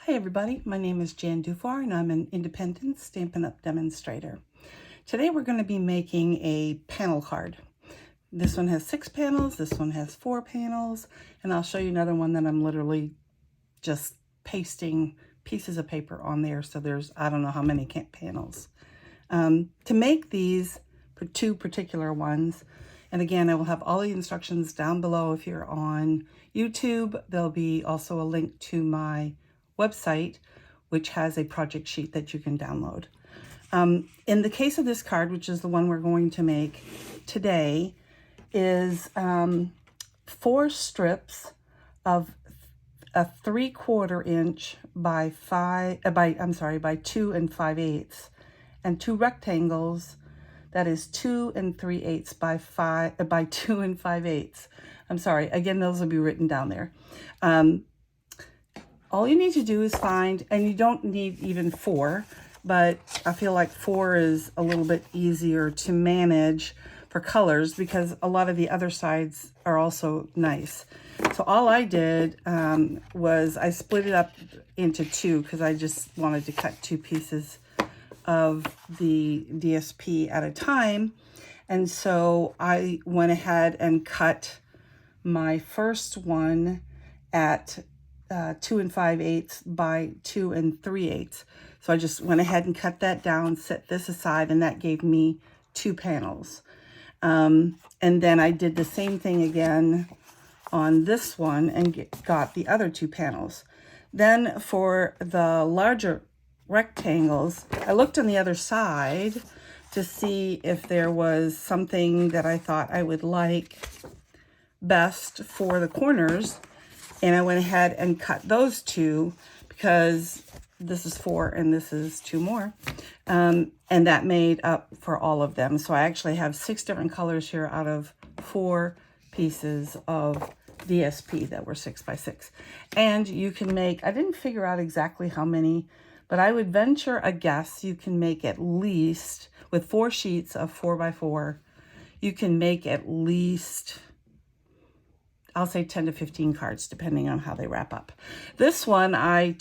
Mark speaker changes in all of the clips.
Speaker 1: Hi everybody, my name is Jan Dufour and I'm an independent Stampin' Up! Demonstrator. Today we're going to be making a panel card. This one has 6 panels, this one has 4 panels, and I'll show you another one that I'm literally just pasting pieces of paper on there, so there's I don't know how many panels. To make these 2 particular ones, and again I will have all the instructions down below if you're on YouTube. There'll be also a link to my website, which has a project sheet that you can download. In the case of this card, which is the one we're going to make today, is 4 strips of a 3/4 inch by 2 5/8, and 2 rectangles that is 2 3/8 by 2 5/8. I'm sorry, again, those will be written down there. All you need to do is find, and you don't need even 4, but I feel like 4 is a little bit easier to manage for colors because a lot of the other sides are also nice. So all I did was I split it up into 2 because I just wanted to cut 2 pieces of the DSP at a time. And so I went ahead and cut my first one at 2 5/8 by 2 3/8. So I just went ahead and cut that down, set this aside, and that gave me 2 panels. And then I did the same thing again on this one and got the other 2 panels. Then for the larger rectangles, I looked on the other side to see if there was something that I thought I would like best for the corners, and I went ahead and cut those 2 because this is 4 and this is 2 more, and that made up for all of them. So I actually have 6 different colors here out of 4 pieces of DSP that were 6 by 6. And you can make, I didn't figure out exactly how many, but I would venture a guess you can make at least, with 4 sheets of 4 by 4, you can make at least, I'll say 10 to 15 cards, depending on how they wrap up. This one I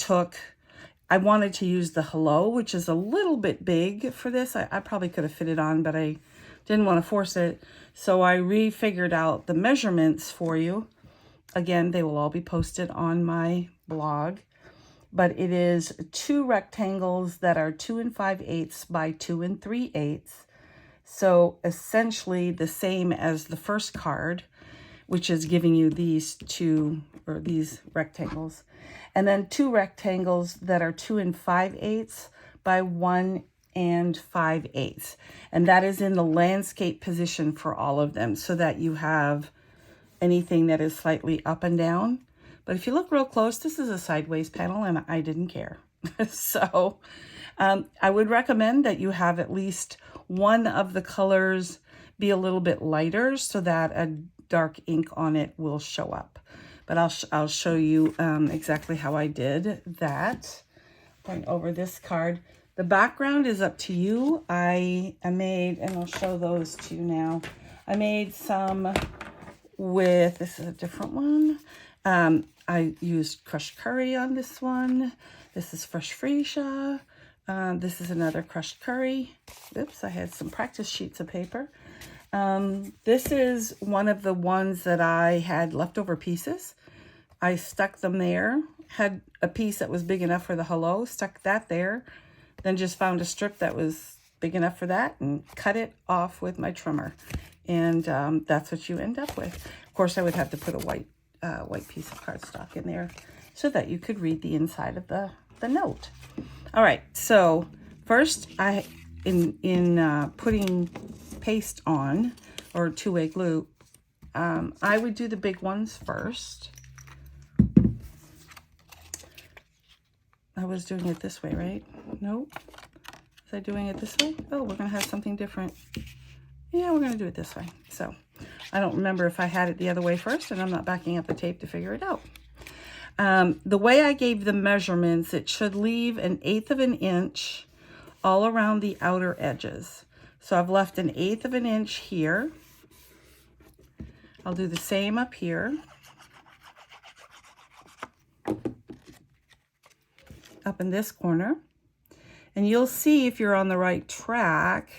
Speaker 1: wanted to use the hello, which is a little bit big for this. I probably could have fit it on, but I didn't want to force it. So I refigured out the measurements for you. Again, they will all be posted on my blog. But it is 2 rectangles that are 2 5/8 by 2 3/8. So essentially the same as the first card, which is giving you these 2, or these rectangles. And then 2 rectangles that are 2 5/8 by 1 5/8. And that is in the landscape position for all of them, so that you have anything that is slightly up and down. But if you look real close, this is a sideways panel and I didn't care. So I would recommend that you have at least one of the colors be a little bit lighter so that a dark ink on it will show up. But I'll show you exactly how I did that. Going over this card. The background is up to you. I made, and I'll show those to you now. I made some with, this is a different one. I used crushed curry on this one. This is fresh freesia. This is another crushed curry. Oops, I had some practice sheets of paper. This is one of the ones that I had leftover pieces. I stuck them there, had a piece that was big enough for the hello, stuck that there, then just found a strip that was big enough for that and cut it off with my trimmer. And that's what you end up with. Of course, I would have to put a white piece of cardstock in there so that you could read the inside of the note. All right, so first in putting paste on, or two-way glue, I would do the big ones first. I was doing it this way, right? Nope. Was I doing it this way? Oh, we're gonna have something different. Yeah, we're gonna do it this way. So I don't remember if I had it the other way first, and I'm not backing up the tape to figure it out. The way I gave the measurements, it should leave 1/8 of an inch all around the outer edges. So I've left 1/8 of an inch here. I'll do the same up here. up in this corner. And you'll see if you're on the right track,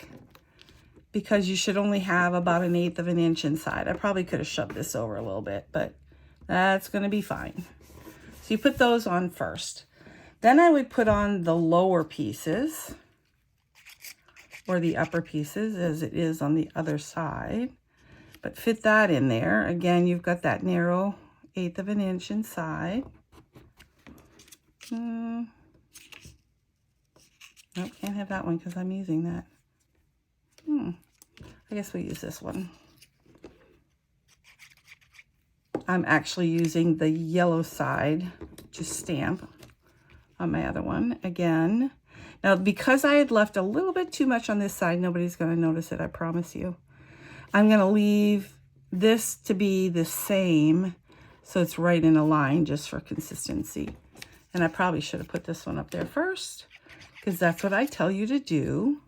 Speaker 1: because you should only have about 1/8 of an inch inside. I probably could have shoved this over a little bit, but that's going to be fine. So you put those on first. Then I would put on the lower pieces, or the upper pieces as it is on the other side, but fit that in there. Again, you've got that narrow 1/8 of an inch inside. Nope, can't have that one because I'm using that. I guess we'll use this one. I'm actually using the yellow side to stamp on my other one again. Now, because I had left a little bit too much on this side, nobody's going to notice it, I promise you. I'm going to leave this to be the same, so it's right in a line just for consistency. And I probably should have put this one up there first, because that's what I tell you to do.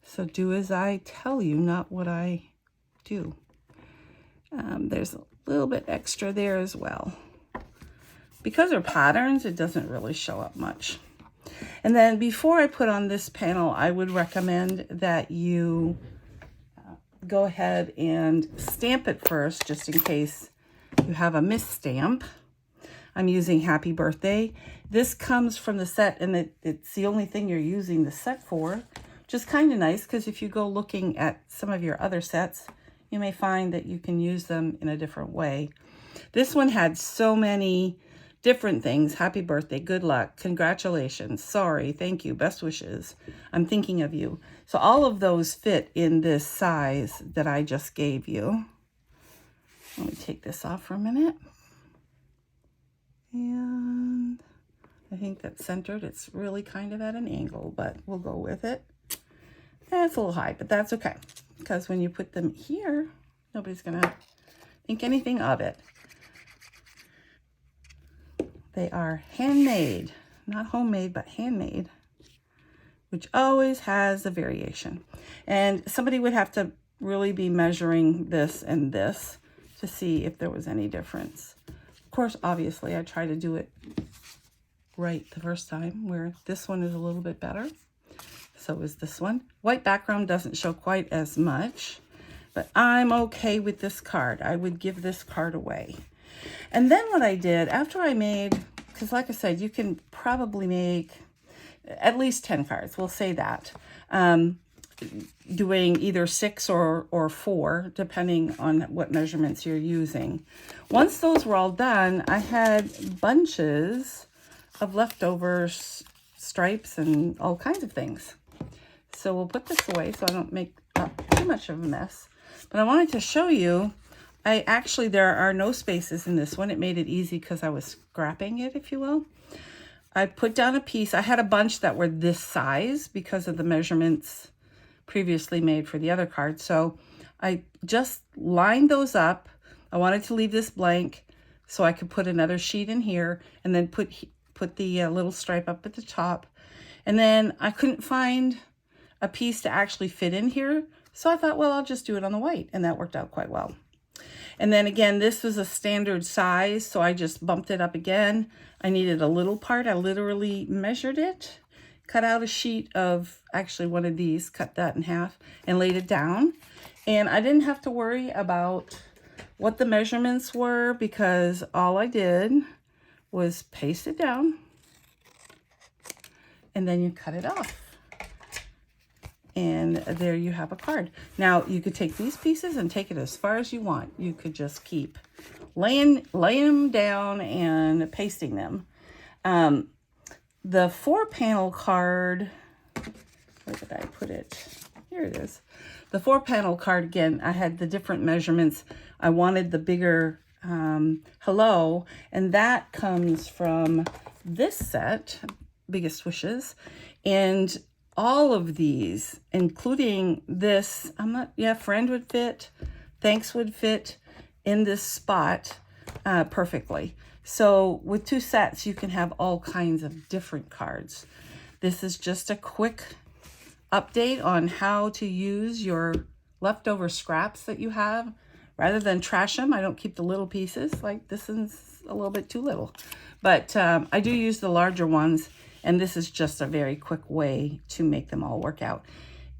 Speaker 1: So do as I tell you, not what I do. There's a little bit extra there as well. Because they're patterns, it doesn't really show up much. And then before I put on this panel, I would recommend that you go ahead and stamp it first, just in case you have a misstamp. I'm using Happy Birthday. This comes from the set, and it's the only thing you're using the set for, which is kind of nice, because if you go looking at some of your other sets, you may find that you can use them in a different way. This one had so many different things. Happy birthday, good luck, congratulations, sorry, thank you, best wishes, I'm thinking of you. So all of those fit in this size that I just gave you. Let me take this off for a minute. And I think that's centered. It's really kind of at an angle, but we'll go with it. It's a little high, but that's okay, because when you put them here, nobody's gonna think anything of it. They are handmade, not homemade, but handmade, which always has a variation. And somebody would have to really be measuring this and this to see if there was any difference. Of course, obviously, I try to do it right the first time, where this one is a little bit better. So is this one. White background doesn't show quite as much, but I'm okay with this card. I would give this card away. And then what I did after I made, because like I said, you can probably make at least 10 cards. We'll say that. Doing either 6 or 4, depending on what measurements you're using. Once those were all done, I had bunches of leftovers, stripes, and all kinds of things. So we'll put this away so I don't make too much of a mess. But I wanted to show you, there are no spaces in this one. It made it easy because I was scrapping it, if you will. I put down a piece. I had a bunch that were this size because of the measurements previously made for the other card. So I just lined those up. I wanted to leave this blank so I could put another sheet in here, and then put the little stripe up at the top. And then I couldn't find a piece to actually fit in here, so I thought, well, I'll just do it on the white, and that worked out quite well. And then again, this was a standard size, so I just bumped it up again. I needed a little part. I literally measured it, cut out a sheet of actually one of these, cut that in half, and laid it down. And I didn't have to worry about what the measurements were, because all I did was paste it down, and then you cut it off. And there you have a card. Now, you could take these pieces and take it as far as you want. You could just keep laying them down and pasting them. The 4-panel card, where did I put it? Here it is. The 4-panel card, again, I had the different measurements. I wanted the bigger hello, and that comes from this set, Biggest Wishes. And all of these, including this, friend would fit, thanks would fit in this spot perfectly. So with 2 sets, you can have all kinds of different cards. This is just a quick update on how to use your leftover scraps that you have. Rather than trash them, I don't keep the little pieces. Like this a little bit too little. But I do use the larger ones, and this is just a very quick way to make them all work out.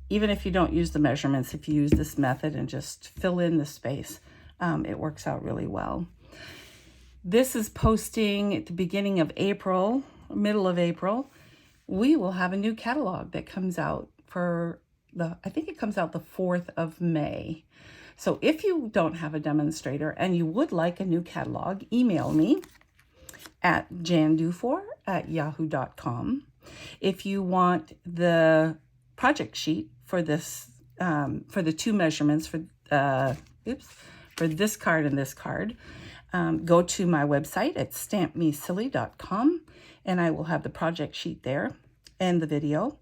Speaker 1: Even if you don't use the measurements, if you use this method and just fill in the space, it works out really well. This is posting at the beginning of April, middle of April. We will have a new catalog that comes out for I think it comes out the 4th of May. So if you don't have a demonstrator and you would like a new catalog, email me at jandufour@yahoo.com. If you want the project sheet for this, for the 2 measurements for this card and this card, go to my website at stampmesilly.com, and I will have the project sheet there and the video.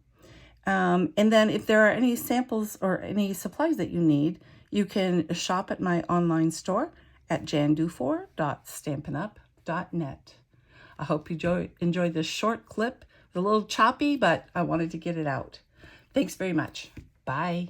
Speaker 1: And then if there are any samples or any supplies that you need, you can shop at my online store at jandufour.stampinup.net. I hope you enjoyed this short clip. It's a little choppy, but I wanted to get it out. Thanks very much. Bye.